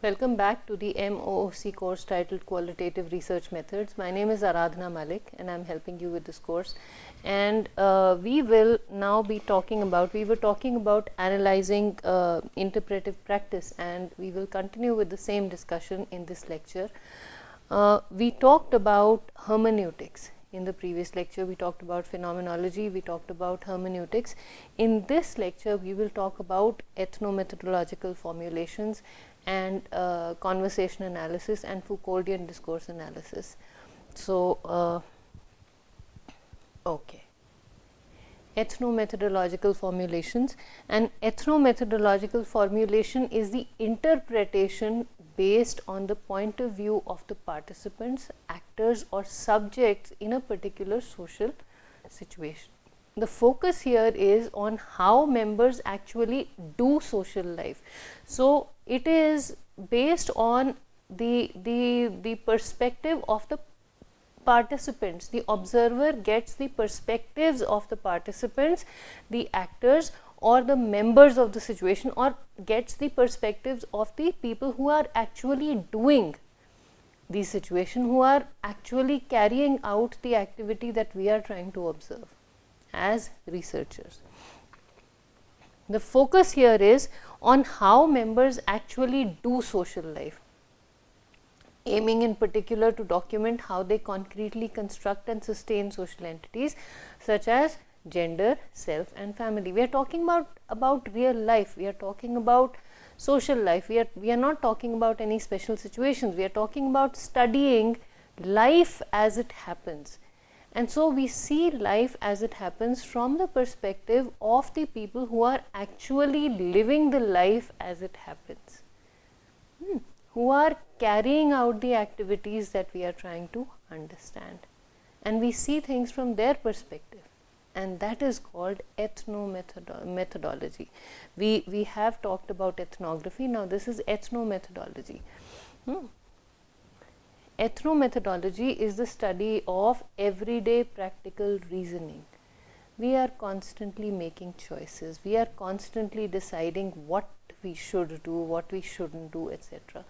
Welcome back to the MOOC course titled Qualitative Research Methods. My name is Aradhana Malik and I am helping you with this course. And we will now be talking about, we were talking about analyzing interpretive practice, and we will continue with the same discussion in this lecture. We talked about hermeneutics. In the previous lecture, we talked about phenomenology, we talked about hermeneutics. In this lecture, we will talk about ethnomethodological formulations and conversation analysis and Foucauldian discourse analysis. So, okay. Ethnomethodological formulations. And ethnomethodological formulation is the interpretation based on the point of view of the participants, actors or subjects in a particular social situation. The focus here is on how members actually do social life. So, it is based on the perspective of the participants. The observer gets the perspectives of the participants, the actors or the members of the situation, or gets the perspectives of the people who are actually doing the situation, who are actually carrying out the activity that we are trying to observe as researchers. The focus here is on how members actually do social life, aiming in particular to document how they concretely construct and sustain social entities such as gender, self and family. We are talking about real life, we are talking about social life, we are not talking about any special situations, we are talking about studying life as it happens. And so, we see life as it happens from the perspective of the people who are actually living the life as it happens, who are carrying out the activities that we are trying to understand, and we see things from their perspective, and that is called ethnomethodology. We have talked about ethnography, now this is ethnomethodology. Ethnomethodology is the study of everyday practical reasoning. We are constantly making choices, we are constantly deciding what we should do, what we shouldn't do, etc.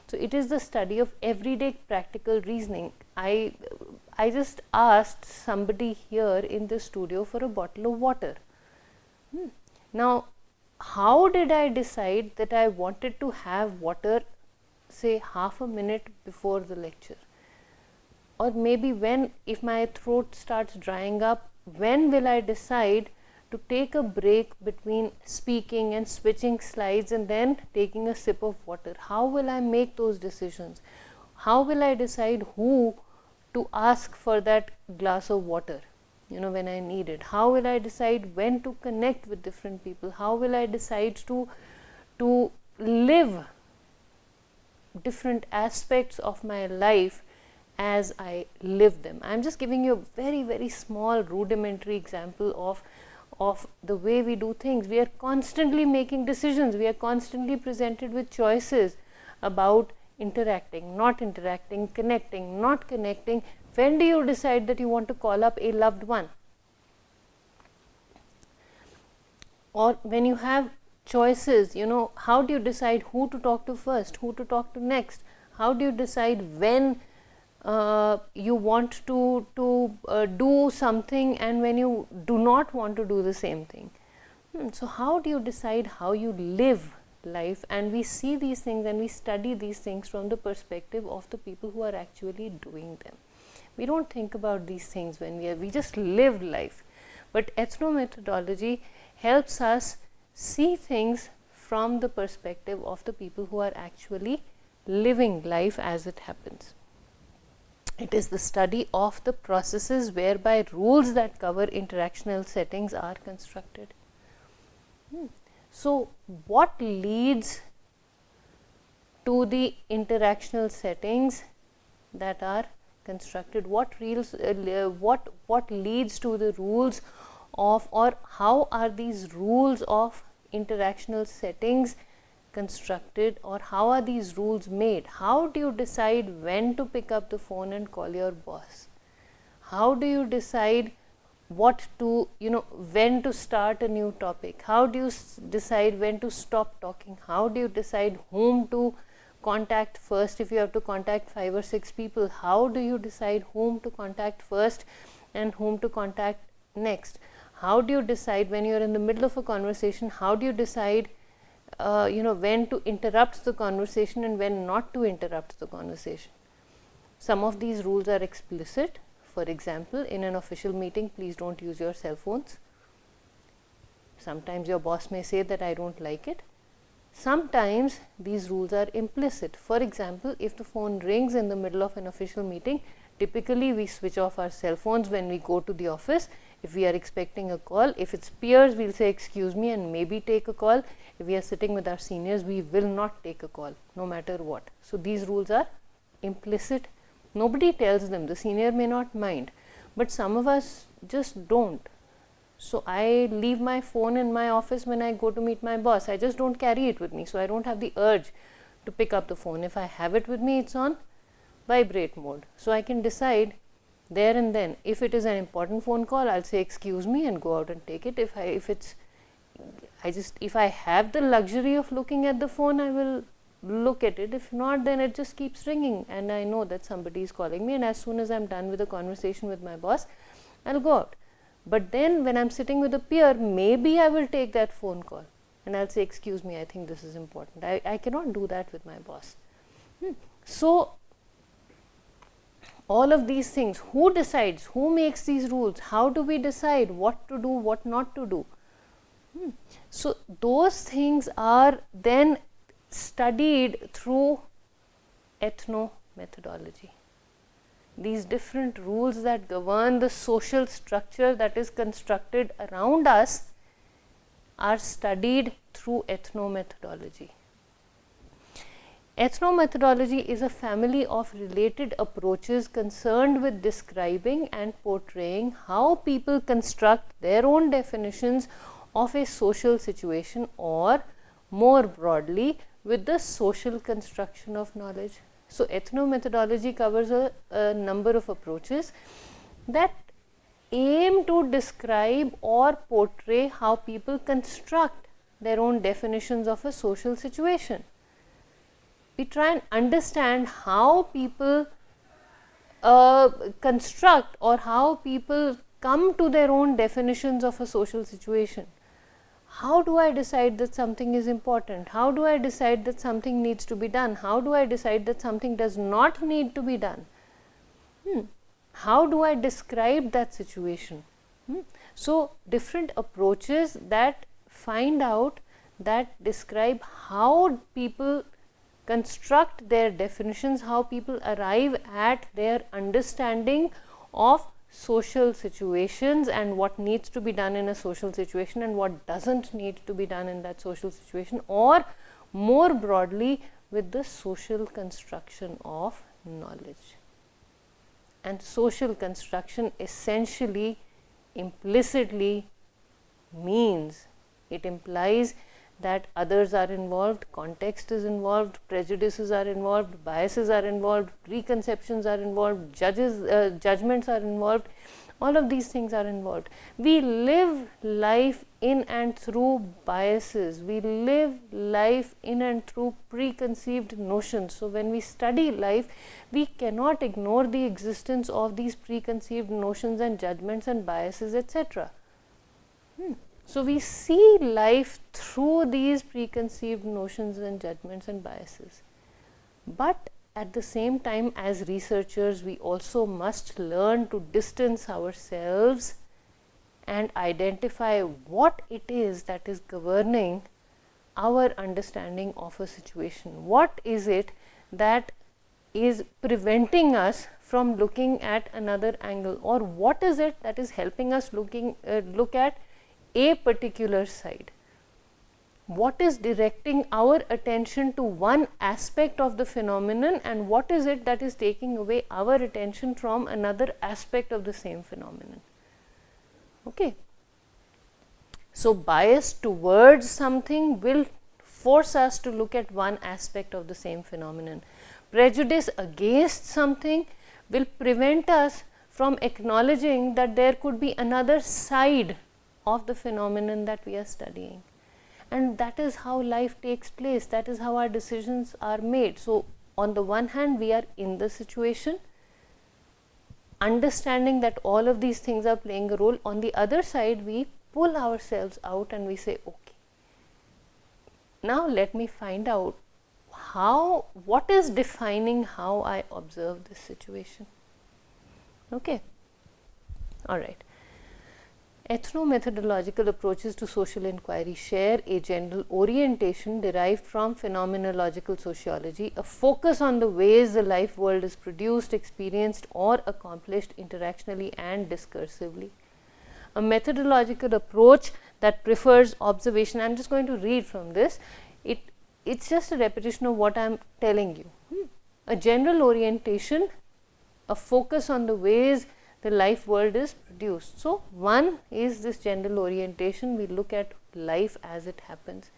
So, it is the study of everyday practical reasoning. I just asked somebody here in the studio for a bottle of water. Now, how did I decide that I wanted to have water, say half a minute before the lecture? Or maybe when, if my throat starts drying up, when will I decide to take a break between speaking and switching slides and then taking a sip of water? How will I make those decisions? How will I decide who to ask for that glass of water, when I need it? How will I decide when to connect with different people? How will I decide to live different aspects of my life as I live them? I am just giving you a very, very small rudimentary example of the way we do things. We are constantly making decisions, we are constantly presented with choices about interacting, not interacting, connecting, not connecting. When do you decide that you want to call up a loved one? Or when you have choices, how do you decide who to talk to first, who to talk to next? How do you decide when you want to do something and when you do not want to do the same thing? So, how do you decide how you live life? And we see these things and we study these things from the perspective of the people who are actually doing them. We don't think about these things when we just live life. But ethnomethodology helps us see things from the perspective of the people who are actually living life as it happens. It is the study of the processes whereby rules that cover interactional settings are constructed. So, what leads to the interactional settings that are constructed? What leads to the rules of, or how are these rules of interactional settings constructed, or how are these rules made? How do you decide when to pick up the phone and call your boss? How do you decide what to, when to start a new topic? How do you decide when to stop talking? How do you decide whom to contact first if you have to contact 5 or 6 people? How do you decide whom to contact first and whom to contact next? How do you decide when you are in the middle of a conversation, how do you decide when to interrupt the conversation and when not to interrupt the conversation? Some of these rules are explicit. For example, in an official meeting, please don't use your cell phones. Sometimes your boss may say that I don't like it. Sometimes these rules are implicit. For example, if the phone rings in the middle of an official meeting, typically we switch off our cell phones when we go to the office. If we are expecting a call, if it's peers, we'll say excuse me and maybe take a call. If we are sitting with our seniors, we will not take a call, no matter what. So these rules are implicit. Nobody tells them. The senior may not mind, but some of us just don't. So I leave my phone in my office when I go to meet my boss. I just don't carry it with me, so I don't have the urge to pick up the phone. If I have it with me, it's on vibrate mode, so I can decide there and then. If it is an important phone call, I'll say excuse me and go out and take it. If I have the luxury of looking at the phone, I will look at it. If not, then it just keeps ringing and I know that somebody is calling me, and as soon as I'm done with the conversation with my boss, I'll go out. But then when I'm sitting with a peer, maybe I will take that phone call and I'll say excuse me, I think this is important. I cannot do that with my boss. So all of these things, who decides, who makes these rules, how do we decide what to do, what not to do? So those things are then studied through ethnomethodology. These different rules that govern the social structure that is constructed around us are studied through ethnomethodology. Ethnomethodology is a family of related approaches concerned with describing and portraying how people construct their own definitions of a social situation, or more broadly, with the social construction of knowledge. So ethnomethodology covers a number of approaches that aim to describe or portray how people construct their own definitions of a social situation. We try and understand how people construct or how people come to their own definitions of a social situation. How do I decide that something is important? How do I decide that something needs to be done? How do I decide that something does not need to be done? How do I describe that situation? So different approaches that find out, that describe how people construct their definitions, how people arrive at their understanding of social situations and what needs to be done in a social situation and what doesn't need to be done in that social situation, or more broadly with the social construction of knowledge. And social construction essentially, implicitly means, it implies that others are involved, context is involved, prejudices are involved, biases are involved, preconceptions are involved, judgments are involved. All of these things are involved. We live life in and through biases. We live life in and through preconceived notions. So when we study life, we cannot ignore the existence of these preconceived notions and judgments and biases, etc. So we see life through these preconceived notions and judgments and biases. But at the same time, as researchers, we also must learn to distance ourselves and identify what it is that is governing our understanding of a situation. What is it that is preventing us from looking at another angle, or what is it that is helping us look at a particular side? What is directing our attention to one aspect of the phenomenon, and what is it that is taking away our attention from another aspect of the same phenomenon? Okay. So bias towards something will force us to look at one aspect of the same phenomenon. Prejudice against something will prevent us from acknowledging that there could be another side of the phenomenon that we are studying. and that is how life takes place, that is how our decisions are made. So on the one hand, we are in the situation, understanding that all of these things are playing a role. On the other side, we pull ourselves out and we say, okay, now let me find out what is defining how I observe this situation. Okay, all right. Ethnomethodological approaches to social inquiry share a general orientation derived from phenomenological sociology, a focus on the ways the life world is produced, experienced, or accomplished interactionally and discursively. A methodological approach that prefers observation. I am just going to read from this. It's just a repetition of what I am telling you. A general orientation, a focus on the ways the life world is produced. So one is this general orientation, we look at life as it happens.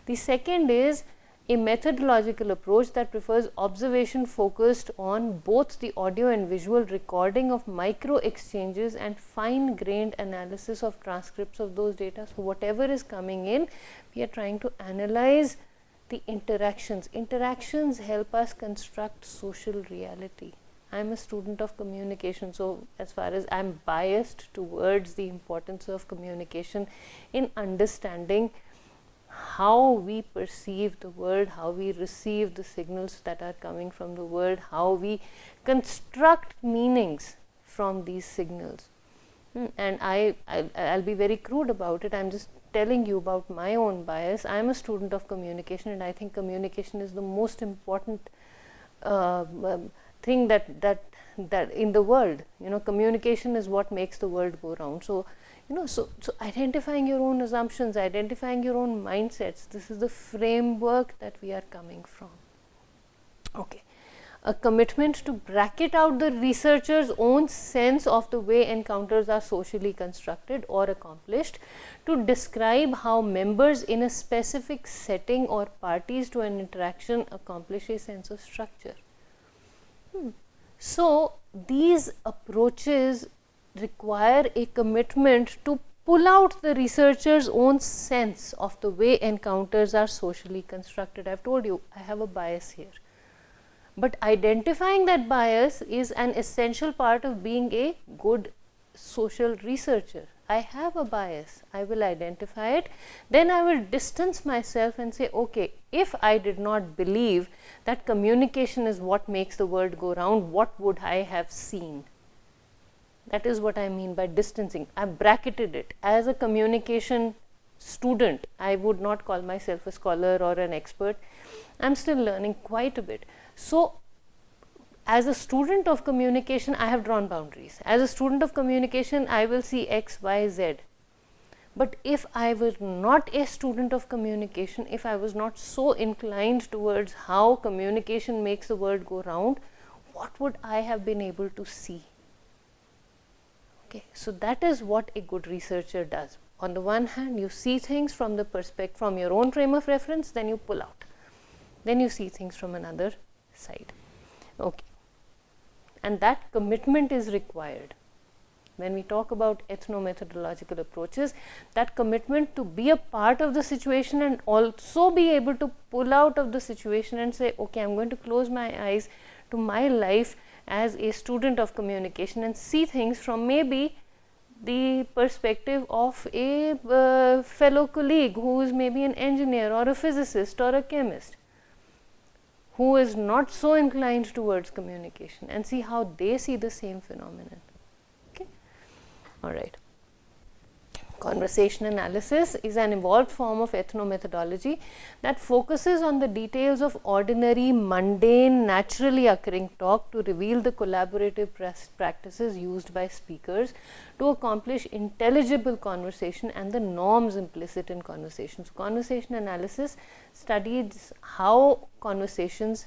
The second is a methodological approach that prefers observation focused on both the audio and visual recording of micro exchanges and fine grained analysis of transcripts of those data. So whatever is coming in, we are trying to analyze the interactions. Interactions help us construct social reality. I am a student of communication, so as far as I am biased towards the importance of communication in understanding how we perceive the world, how we receive the signals that are coming from the world, how we construct meanings from these signals. And I'll be very crude about it. I'm just telling you about my own bias. I am a student of communication, and I think communication is the most important thing that in the world. Communication is what makes the world go round. So so identifying your own assumptions, identifying your own mindsets, this is the framework that we are coming from. Okay, a commitment to bracket out the researcher's own sense of the way encounters are socially constructed or accomplished, to describe how members in a specific setting or parties to an interaction accomplish a sense of structure. So these approaches require a commitment to pull out the researcher's own sense of the way encounters are socially constructed. I have told you I have a bias here, but identifying that bias is an essential part of being a good social researcher. I have a bias, I will identify it, then I will distance myself and say, okay, if I did not believe that communication is what makes the world go round, what would I have seen? That is what I mean by distancing. I bracketed it. As a communication student, I would not call myself a scholar or an expert. I am still learning quite a bit. So as a student of communication, I have drawn boundaries. As a student of communication, I will see X, Y, Z. But if I were not a student of communication, if I was not so inclined towards how communication makes the world go round, what would I have been able to see? Okay, so that is what a good researcher does. On the one hand, you see things from the perspective, from your own frame of reference, then you pull out. Then you see things from another side. Okay. And that commitment is required. When we talk about ethnomethodological approaches, that commitment to be a part of the situation and also be able to pull out of the situation and say, okay, I'm going to close my eyes to my life as a student of communication and see things from maybe the perspective of a fellow colleague who is maybe an engineer or a physicist or a chemist, who is not so inclined towards communication, and see how they see the same phenomenon. Okay, all right. Conversation analysis is an evolved form of ethnomethodology that focuses on the details of ordinary, mundane, naturally occurring talk to reveal the collaborative practices used by speakers to accomplish intelligible conversation and the norms implicit in conversations. Conversation analysis studies how conversations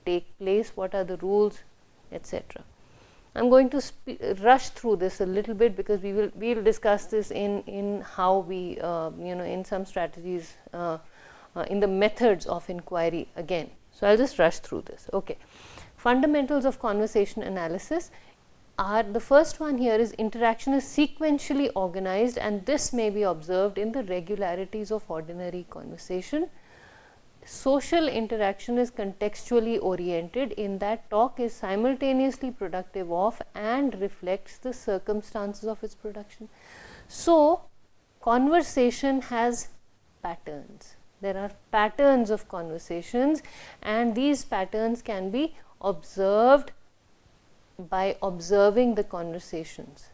take place, what are the rules, etc. I am going to rush through this a little bit because we will discuss this in how we in some strategies in the methods of inquiry again. So I'll just rush through this. Okay, fundamentals of conversation analysis. the first one here is interaction is sequentially organized, and this may be observed in the regularities of ordinary conversation. Social interaction is contextually oriented in that talk is simultaneously productive of and reflects the circumstances of its production. So, conversation has patterns. There are patterns of conversations, and these patterns can be observed by observing the conversations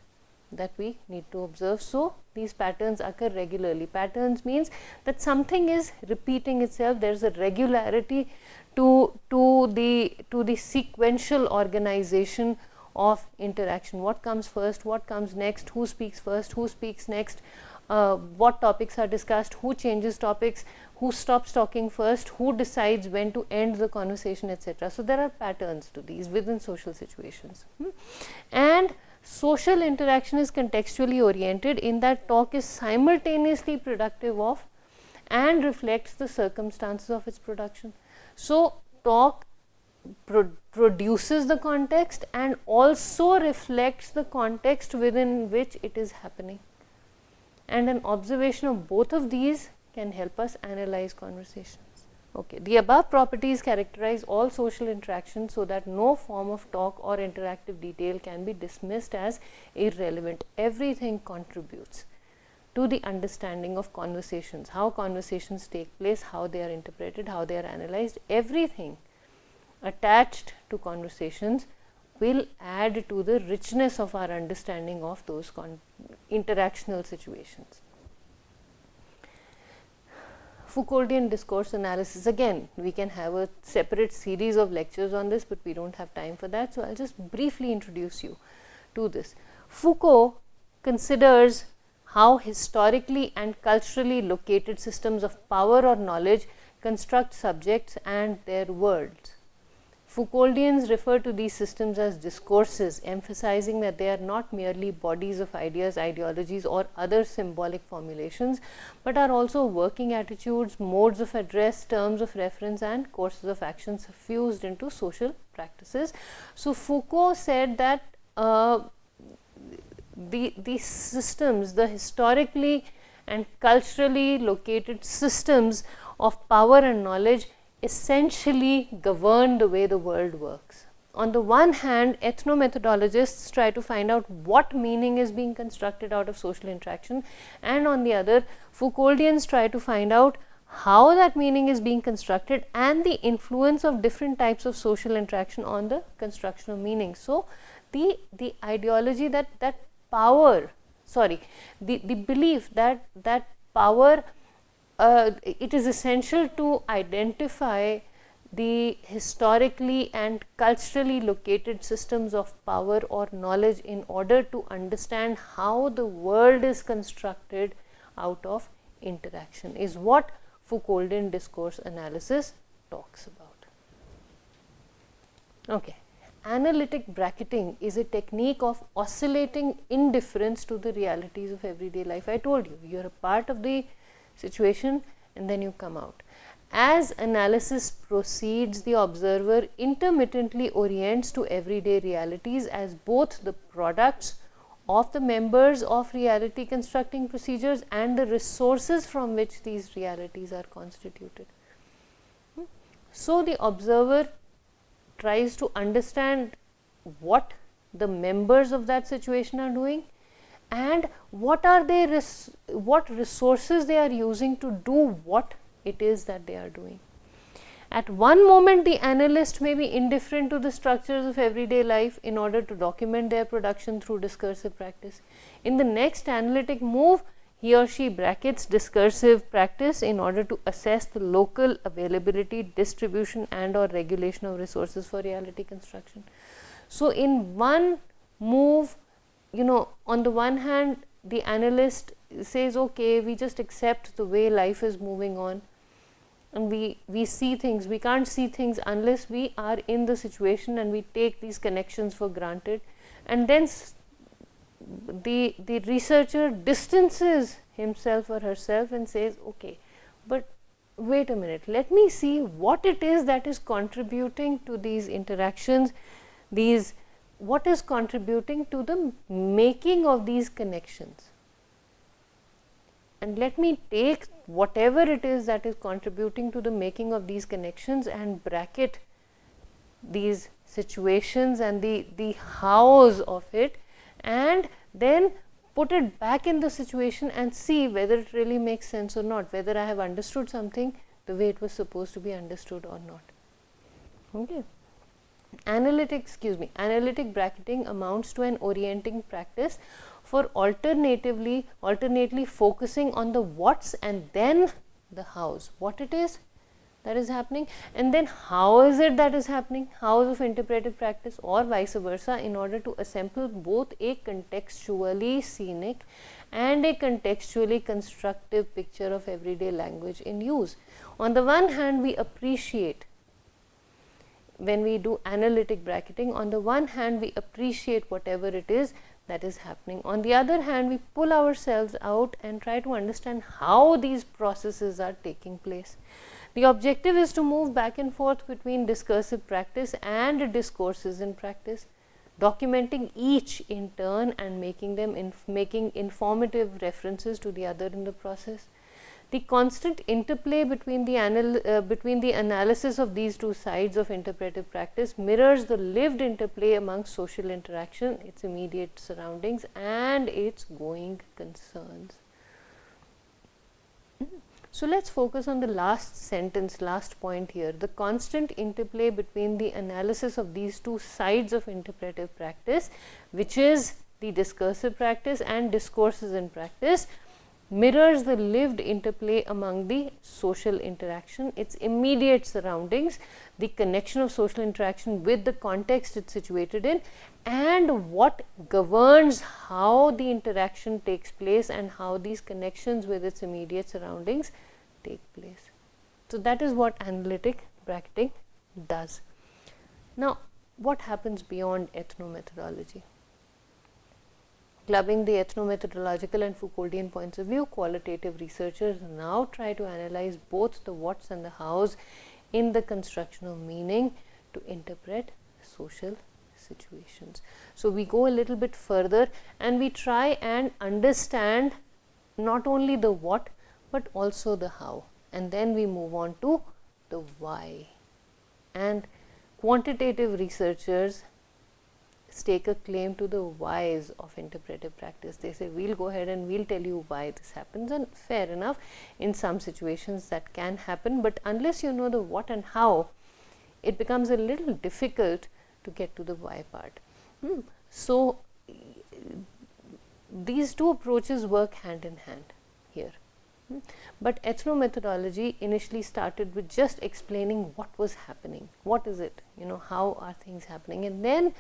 that we need to observe. So, these patterns occur regularly. Patterns means that something is repeating itself. There is a regularity to the sequential organization of interaction. What comes first, what comes next, who speaks first, who speaks next, what topics are discussed, who changes topics, who stops talking first, who decides when to end the conversation, etc. So, there are patterns to these within social situations. And social interaction is contextually oriented in that talk is simultaneously productive of and reflects the circumstances of its production. So, talk produces the context and also reflects the context within which it is happening. And an observation of both of these can help us analyze conversations. Okay. The above properties characterize all social interactions so that no form of talk or interactive detail can be dismissed as irrelevant. Everything contributes to the understanding of conversations, how conversations take place, how they are interpreted, how they are analyzed. Everything attached to conversations will add to the richness of our understanding of those interactional situations. Foucauldian discourse analysis, again we can have a separate series of lectures on this, but we do not have time for that. So, I will just briefly introduce you to this. Foucault considers how historically and culturally located systems of power or knowledge construct subjects and their worlds. Foucauldians refer to these systems as discourses, emphasizing that they are not merely bodies of ideas, ideologies or other symbolic formulations, but are also working attitudes, modes of address, terms of reference and courses of action fused into social practices. So, Foucault said that these systems, the historically and culturally located systems of power and knowledge essentially govern the way the world works. On the one hand, ethnomethodologists try to find out what meaning is being constructed out of social interaction, and on the other, Foucauldians try to find out how that meaning is being constructed and the influence of different types of social interaction on the construction of meaning. So, the ideology that power, the belief that power it is essential to identify the historically and culturally located systems of power or knowledge in order to understand how the world is constructed out of interaction is what Foucauldian discourse analysis talks about. Okay. Analytic bracketing is a technique of oscillating indifference to the realities of everyday life. I told you, you are a part of the situation and then you come out. As analysis proceeds, the observer intermittently orients to everyday realities as both the products of the members of reality constructing procedures and the resources from which these realities are constituted. So, the observer tries to understand what the members of that situation are doing and what are they what resources they are using to do what it is that they are doing. At one moment, the analyst may be indifferent to the structures of everyday life in order to document their production through discursive practice. In the next analytic move, he or she brackets discursive practice in order to assess the local availability, distribution and or regulation of resources for reality construction. So, in one move, on the one hand, the analyst says, okay, we just accept the way life is moving on and we see things, we can't see things unless we are in the situation and we take these connections for granted, and then the researcher distances himself or herself and says, okay, but wait a minute, let me see what it is that is contributing to these interactions, these what is contributing to the making of these connections. And let me take whatever it is that is contributing to the making of these connections and bracket these situations and the hows of it, and then put it back in the situation and see whether it really makes sense or not, whether I have understood something the way it was supposed to be understood or not. Okay. Analytic bracketing amounts to an orienting practice for alternately focusing on the what's and then the hows, what it is that is happening and then how is it that is happening, hows of interpretive practice, or vice versa, in order to assemble both a contextually scenic and a contextually constructive picture of everyday language in use. On the one hand, we appreciate, when we do analytic bracketing, on the one hand we appreciate whatever it is that is happening. On the other hand, we pull ourselves out and try to understand how these processes are taking place. The objective is to move back and forth between discursive practice and discourses in practice, documenting each in turn and making informative references to the other in the process. The constant interplay between the analysis of these two sides of interpretive practice mirrors the lived interplay among social interaction, its immediate surroundings and its going concerns. So, let us focus on the last sentence, last point here. The constant interplay between the analysis of these two sides of interpretive practice, which is the discursive practice and discourses in practice, mirrors the lived interplay among the social interaction, its immediate surroundings, the connection of social interaction with the context it is situated in, and what governs how the interaction takes place and how these connections with its immediate surroundings take place. So, that is what analytic bracketing does. Now, what happens beyond ethnomethodology? Clubbing the ethnomethodological and Foucauldian points of view, qualitative researchers now try to analyze both the what's and the how's in the construction of meaning to interpret social situations. So, we go a little bit further and we try and understand not only the what but also the how, and then we move on to the why. And quantitative researchers stake a claim to the whys of interpretive practice. They say, we will go ahead and we will tell you why this happens, and fair enough, in some situations that can happen, but unless you know the what and how, it becomes a little difficult to get to the why part. So, these two approaches work hand in hand here. But ethnomethodology initially started with just explaining what was happening, what is it, how are things happening, and then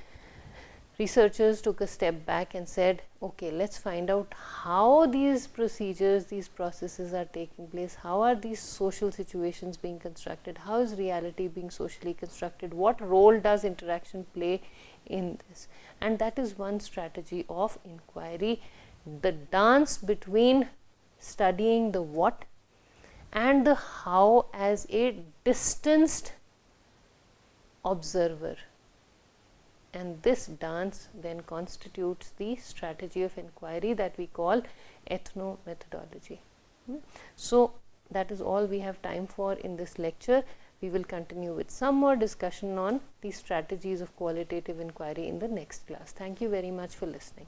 researchers took a step back and said, okay, let's find out how these procedures, these processes are taking place, how are these social situations being constructed, how is reality being socially constructed, what role does interaction play in this. And that is one strategy of inquiry, the dance between studying the what and the how as a distanced observer. And this dance then constitutes the strategy of inquiry that we call ethnomethodology. So, that is all we have time for in this lecture. We will continue with some more discussion on the strategies of qualitative inquiry in the next class. Thank you very much for listening.